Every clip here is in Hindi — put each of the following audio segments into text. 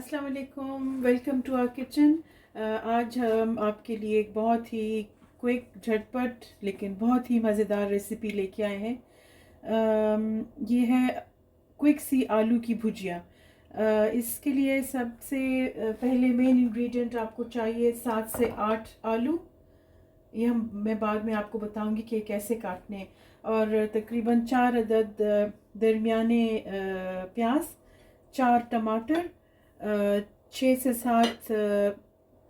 अस्सलाम वालेकुम, वेलकम टू आवर किचन। आज हम आपके लिए एक बहुत ही क्विक, झटपट लेकिन बहुत ही मज़ेदार रेसिपी लेके आए हैं। ये है क्विक सी आलू की भुजिया। इसके लिए सबसे पहले मेन इंग्रेडिएंट आपको चाहिए 7 से 8 आलू। मैं बाद में आपको बताऊंगी कि कैसे काटने। और तकरीबन 4 अदद दरमियाने प्याज, 4 टमाटर, 6 से 7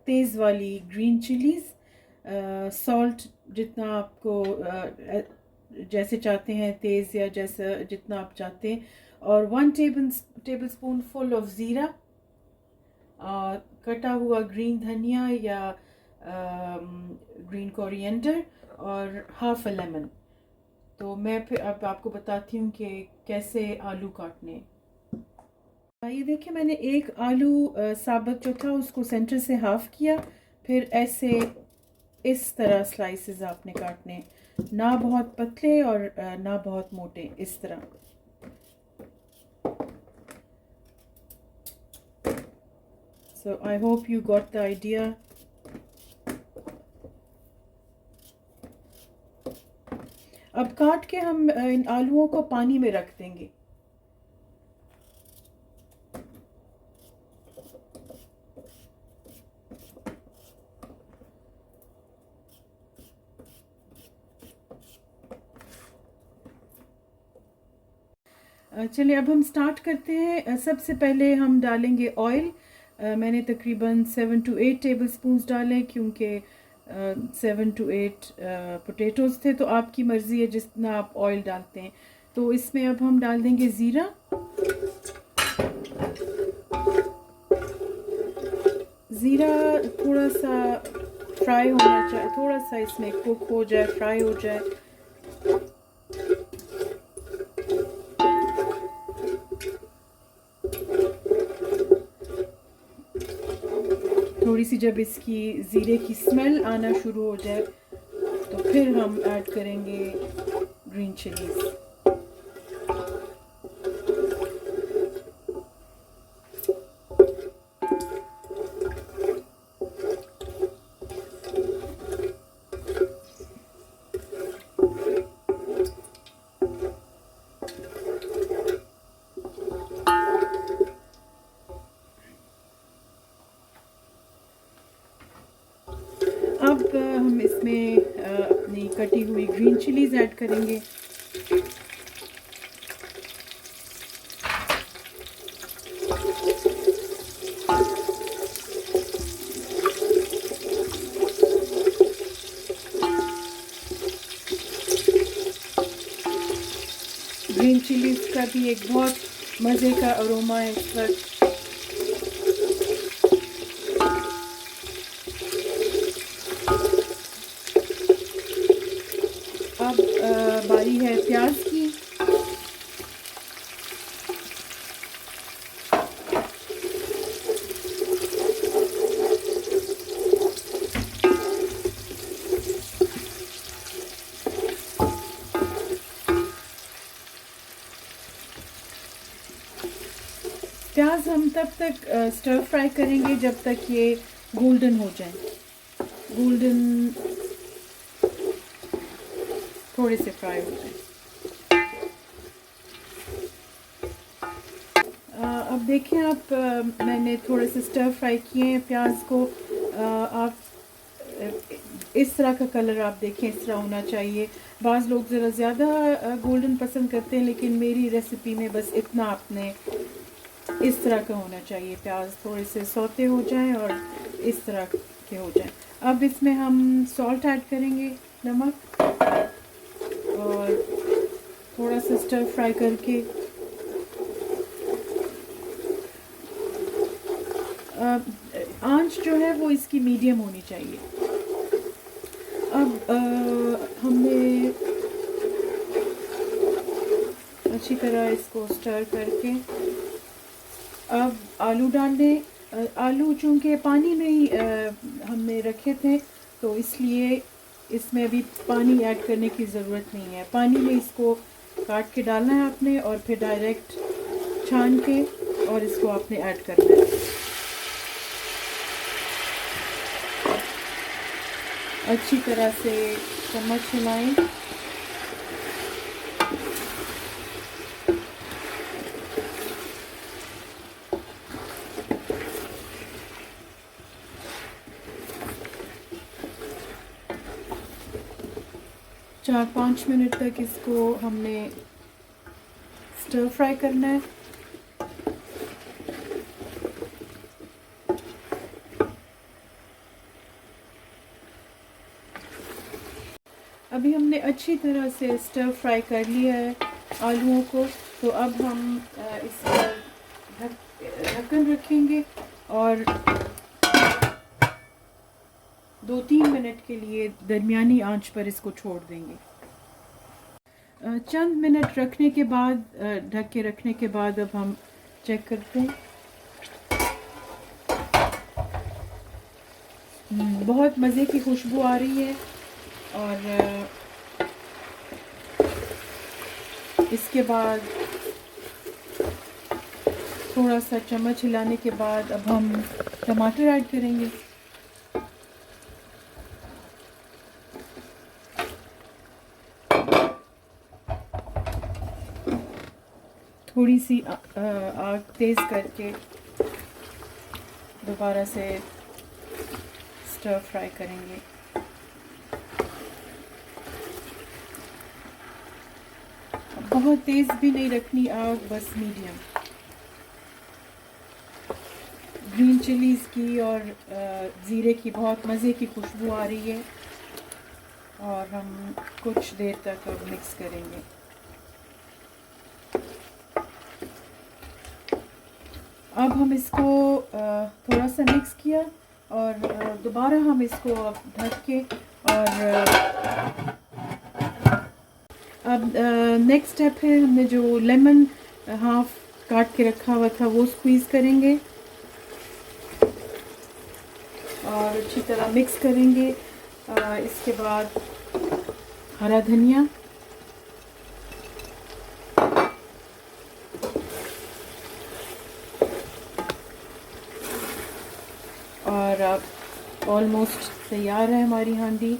तेज़ वाली ग्रीन चिलीज़, सॉल्ट जितना आपको जैसे चाहते हैं तेज़ या जैसा जितना आप चाहते हैं, और 1 टेबल स्पून फुल ऑफ ज़ीरा, कटा हुआ ग्रीन धनिया या ग्रीन कोरिएंडर, और हाफ अ लेमन। तो मैं फिर अब आपको बताती हूँ कि कैसे आलू काटने। ये देखिए, मैंने एक आलू साबुत जो था उसको सेंटर से हाफ किया। फिर ऐसे इस तरह स्लाइसेस आपने काटने, ना बहुत पतले और ना बहुत मोटे, इस तरह। So I hope you got the idea. अब काट के हम इन आलूओं को पानी में रख देंगे। चलिए अब हम स्टार्ट करते हैं। सबसे पहले हम डालेंगे ऑयल। मैंने तकरीबन 7 to 8 टेबल स्पून्स डाले, क्योंकि 7 to 8 पोटैटोज़ थे। तो आपकी मर्ज़ी है जितना आप ऑयल डालते हैं। तो इसमें अब हम डाल देंगे ज़ीरा। ज़ीरा थोड़ा सा फ्राई होना चाहिए, थोड़ा सा इसमें कुक हो जाए, फ्राई हो जाए। थोड़ी सी जब इसकी ज़ीरे की स्मेल आना शुरू हो जाए तो फिर हम ऐड करेंगे ग्रीन चिलीज़। अब हम इसमें अपनी कटी हुई ग्रीन चिलीज़ ऐड करेंगे। ग्रीन चिलीज़ का भी एक बहुत मज़े का अरोमा है इस वक्त। अब बारी है प्याज की। प्याज हम तब तक स्टर फ्राई करेंगे जब तक ये गोल्डन हो जाए। गोल्डन थोड़े से फ्राई हो जाए। अब देखिए आप, मैंने थोड़े से स्टर फ्राई किए हैं प्याज को। आप इस तरह का कलर आप देखें, इस तरह होना चाहिए। बाज़ लोग ज़रा ज़्यादा गोल्डन पसंद करते हैं, लेकिन मेरी रेसिपी में बस इतना आपने इस तरह का होना चाहिए। प्याज थोड़े से सौते हो जाएं और इस तरह के हो जाएं। अब इसमें हम सॉल्ट ऐड करेंगे, नमक, और थोड़ा सा स्टर फ्राई करके आंच जो है वो इसकी मीडियम होनी चाहिए। अब हमने अच्छी तरह इसको स्टर करके अब आलू डाल दें। आलू चूँकि पानी में ही हमने रखे थे, तो इसलिए इसमें अभी पानी ऐड करने की ज़रूरत नहीं है। पानी में इसको काट के डालना है आपने, और फिर डायरेक्ट छान के और इसको आपने ऐड करना है। अच्छी तरह से चम्मच हिलाएं। चार 5 मिनट तक इसको हमने स्टर फ्राई करना है। अभी हमने अच्छी तरह से स्टर फ्राई कर लिया है आलूओं को। तो अब हम इस पर ढक्कन रखेंगे और 2-3 मिनट के लिए दरमियानी आंच पर इसको छोड़ देंगे। चंद मिनट रखने के बाद, ढक के रखने के बाद अब हम चेक करते हैं। बहुत मज़े की खुशबू आ रही है और इसके बाद थोड़ा सा चम्मच हिलाने के बाद अब हम टमाटर ऐड करेंगे। थोड़ी सी आग तेज़ करके दोबारा से स्टर फ्राई करेंगे। बहुत तेज़ भी नहीं रखनी आग, बस मीडियम। ग्रीन चिलीज़ की और ज़ीरे की बहुत मज़े की खुशबू आ रही है और हम कुछ देर तक अब मिक्स करेंगे। अब हम इसको थोड़ा सा मिक्स किया और दोबारा हम इसको अब ढक के और अब नेक्स्ट स्टेप है, हमने जो लेमन हाफ काट के रखा हुआ था वो स्क्वीज़ करेंगे और अच्छी तरह मिक्स करेंगे। इसके बाद हरा धनिया और अब ऑलमोस्ट तैयार है हमारी हांडी।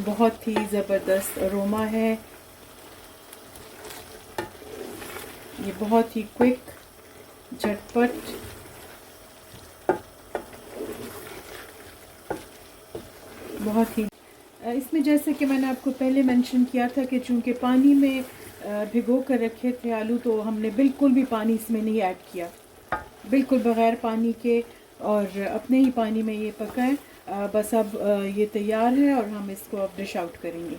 बहुत ही ज़बरदस्त अरोमा है। ये बहुत ही क्विक, झटपट, बहुत ही इसमें जैसे कि मैंने आपको पहले मेंशन किया था कि चूँकि पानी में भिगो कर रखे थे आलू, तो हमने बिल्कुल भी पानी इसमें नहीं ऐड किया, बिल्कुल बग़ैर पानी के और अपने ही पानी में ये पका है। बस अब ये तैयार है और हम इसको अब डिश आउट करेंगे।